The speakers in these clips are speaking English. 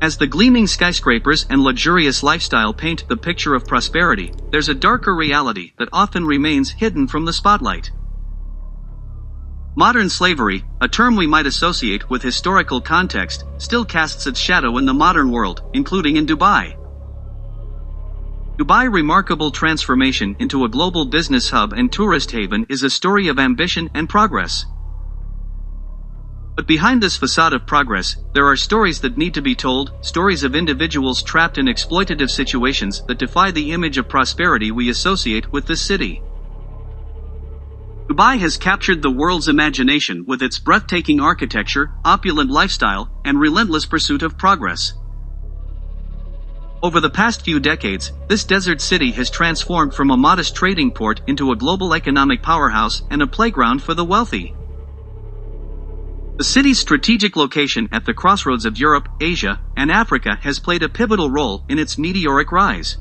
As the gleaming skyscrapers and luxurious lifestyle paint the picture of prosperity, there's a darker reality that often remains hidden from the spotlight. Modern slavery, a term we might associate with historical context, still casts its shadow in the modern world, including in Dubai. Dubai's remarkable transformation into a global business hub and tourist haven is a story of ambition and progress. But behind this facade of progress, there are stories that need to be told, stories of individuals trapped in exploitative situations that defy the image of prosperity we associate with this city. Dubai has captured the world's imagination with its breathtaking architecture, opulent lifestyle, and relentless pursuit of progress. Over the past few decades, this desert city has transformed from a modest trading port into a global economic powerhouse and a playground for the wealthy. The city's strategic location at the crossroads of Europe, Asia, and Africa has played a pivotal role in its meteoric rise.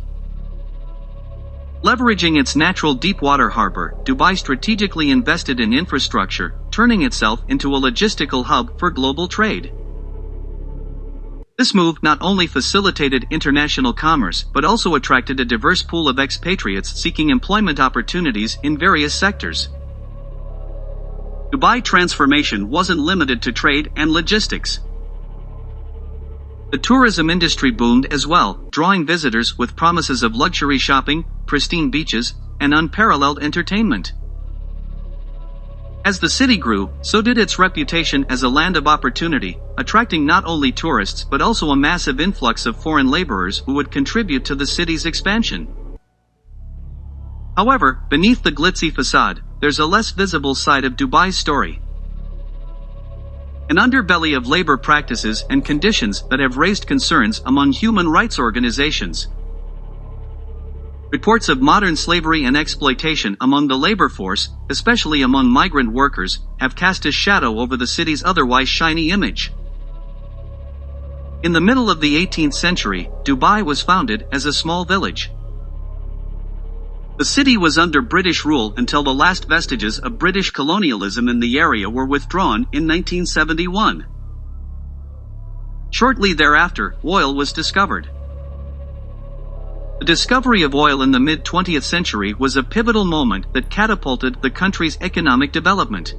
Leveraging its natural deep-water harbor, Dubai strategically invested in infrastructure, turning itself into a logistical hub for global trade. This move not only facilitated international commerce but also attracted a diverse pool of expatriates seeking employment opportunities in various sectors. Dubai transformation wasn't limited to trade and logistics. The tourism industry boomed as well, drawing visitors with promises of luxury shopping, pristine beaches, and unparalleled entertainment. As the city grew, so did its reputation as a land of opportunity, attracting not only tourists but also a massive influx of foreign laborers who would contribute to the city's expansion. However, beneath the glitzy facade, there's a less visible side of Dubai's story. An underbelly of labor practices and conditions that have raised concerns among human rights organizations. Reports of modern slavery and exploitation among the labor force, especially among migrant workers, have cast a shadow over the city's otherwise shiny image. In the middle of the 18th century, Dubai was founded as a small village. The city was under British rule until the last vestiges of British colonialism in the area were withdrawn in 1971. Shortly thereafter, oil was discovered. The discovery of oil in the mid-20th century was a pivotal moment that catapulted the country's economic development.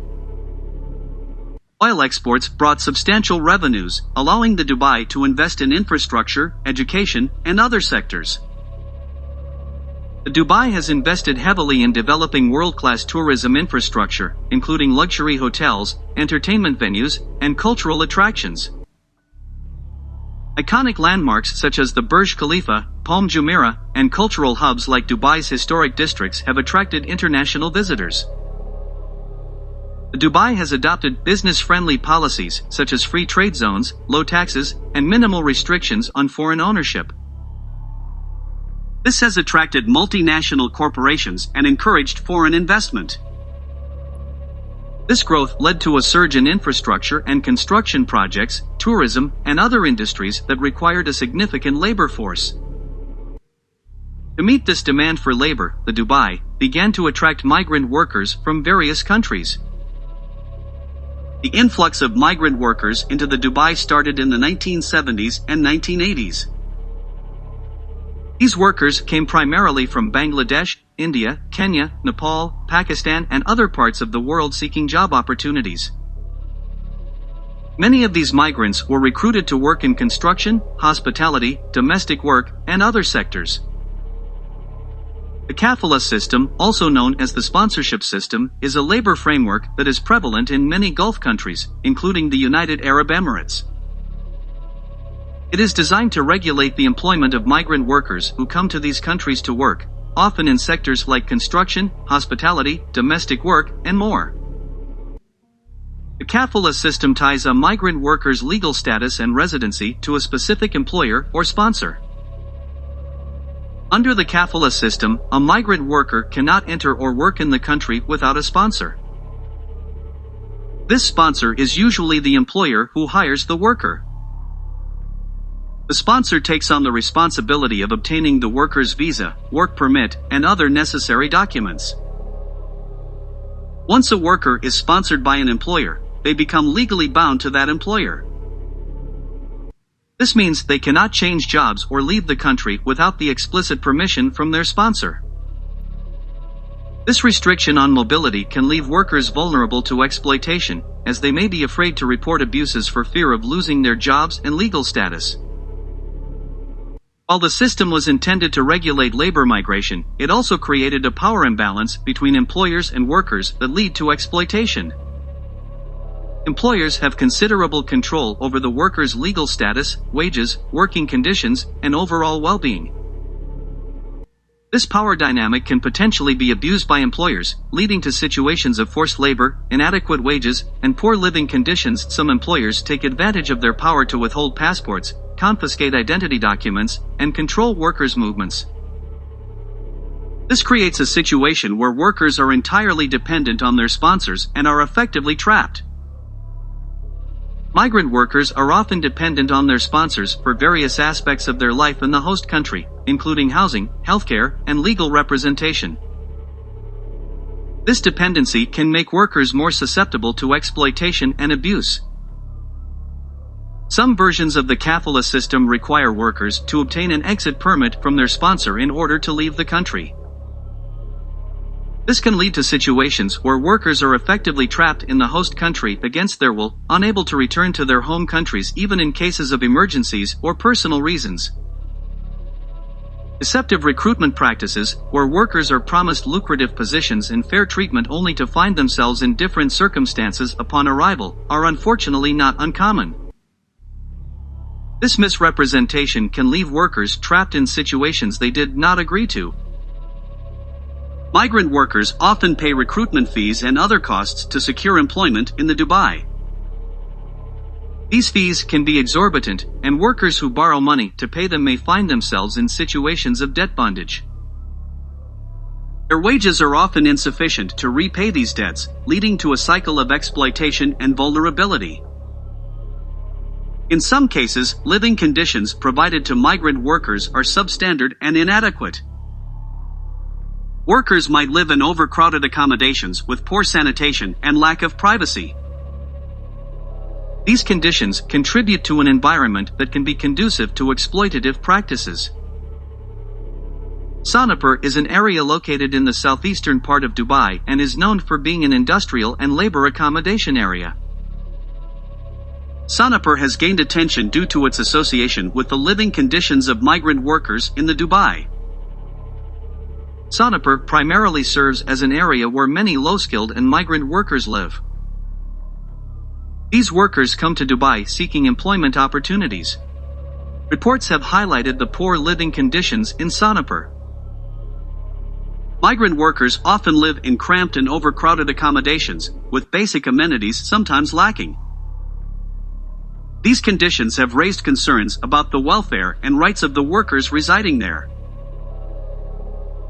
Oil exports brought substantial revenues, allowing the Dubai to invest in infrastructure, education, and other sectors. Dubai has invested heavily in developing world-class tourism infrastructure, including luxury hotels, entertainment venues, and cultural attractions. Iconic landmarks such as the Burj Khalifa, Palm Jumeirah, and cultural hubs like Dubai's historic districts have attracted international visitors. Dubai has adopted business-friendly policies such as free trade zones, low taxes, and minimal restrictions on foreign ownership. This has attracted multinational corporations and encouraged foreign investment. This growth led to a surge in infrastructure and construction projects, tourism, and other industries that required a significant labor force. To meet this demand for labor, the Dubai began to attract migrant workers from various countries. The influx of migrant workers into the Dubai started in the 1970s and 1980s. These workers came primarily from Bangladesh, India, Kenya, Nepal, Pakistan, and other parts of the world seeking job opportunities. Many of these migrants were recruited to work in construction, hospitality, domestic work, and other sectors. The kafala system, also known as the sponsorship system, is a labor framework that is prevalent in many Gulf countries, including the United Arab Emirates. It is designed to regulate the employment of migrant workers who come to these countries to work, often in sectors like construction, hospitality, domestic work, and more. The kafala system ties a migrant worker's legal status and residency to a specific employer or sponsor. Under the kafala system, a migrant worker cannot enter or work in the country without a sponsor. This sponsor is usually the employer who hires the worker. The sponsor takes on the responsibility of obtaining the worker's visa, work permit, and other necessary documents. Once a worker is sponsored by an employer, they become legally bound to that employer. This means they cannot change jobs or leave the country without the explicit permission from their sponsor. This restriction on mobility can leave workers vulnerable to exploitation, as they may be afraid to report abuses for fear of losing their jobs and legal status. While the system was intended to regulate labor migration, it also created a power imbalance between employers and workers that lead to exploitation. Employers have considerable control over the workers' legal status, wages, working conditions, and overall well-being. This power dynamic can potentially be abused by employers, leading to situations of forced labor, inadequate wages, and poor living conditions. Some employers take advantage of their power to withhold passports, confiscate identity documents, and control workers' movements. This creates a situation where workers are entirely dependent on their sponsors and are effectively trapped. Migrant workers are often dependent on their sponsors for various aspects of their life in the host country, including housing, healthcare, and legal representation. This dependency can make workers more susceptible to exploitation and abuse. Some versions of the kafala system require workers to obtain an exit permit from their sponsor in order to leave the country. This can lead to situations where workers are effectively trapped in the host country against their will, unable to return to their home countries even in cases of emergencies or personal reasons. Deceptive recruitment practices, where workers are promised lucrative positions and fair treatment only to find themselves in different circumstances upon arrival, are unfortunately not uncommon. This misrepresentation can leave workers trapped in situations they did not agree to. Migrant workers often pay recruitment fees and other costs to secure employment in the Dubai. These fees can be exorbitant, and workers who borrow money to pay them may find themselves in situations of debt bondage. Their wages are often insufficient to repay these debts, leading to a cycle of exploitation and vulnerability. In some cases, living conditions provided to migrant workers are substandard and inadequate. Workers might live in overcrowded accommodations with poor sanitation and lack of privacy. These conditions contribute to an environment that can be conducive to exploitative practices. Sonepur is an area located in the southeastern part of Dubai and is known for being an industrial and labor accommodation area. Sonepur has gained attention due to its association with the living conditions of migrant workers in the Dubai. Sonepur primarily serves as an area where many low-skilled and migrant workers live. These workers come to Dubai seeking employment opportunities. Reports have highlighted the poor living conditions in Sonepur. Migrant workers often live in cramped and overcrowded accommodations, with basic amenities sometimes lacking. These conditions have raised concerns about the welfare and rights of the workers residing there.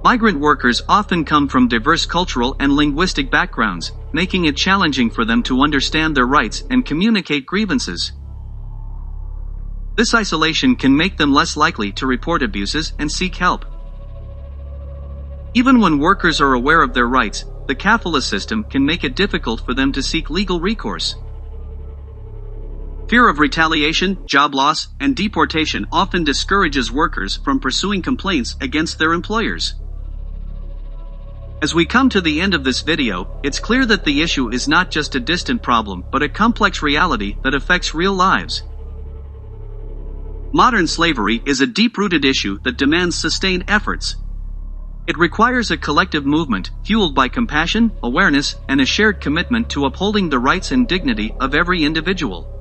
Migrant workers often come from diverse cultural and linguistic backgrounds, making it challenging for them to understand their rights and communicate grievances. This isolation can make them less likely to report abuses and seek help. Even when workers are aware of their rights, the kafala system can make it difficult for them to seek legal recourse. Fear of retaliation, job loss, and deportation often discourages workers from pursuing complaints against their employers. As we come to the end of this video, it's clear that the issue is not just a distant problem but a complex reality that affects real lives. Modern slavery is a deep-rooted issue that demands sustained efforts. It requires a collective movement, fueled by compassion, awareness, and a shared commitment to upholding the rights and dignity of every individual.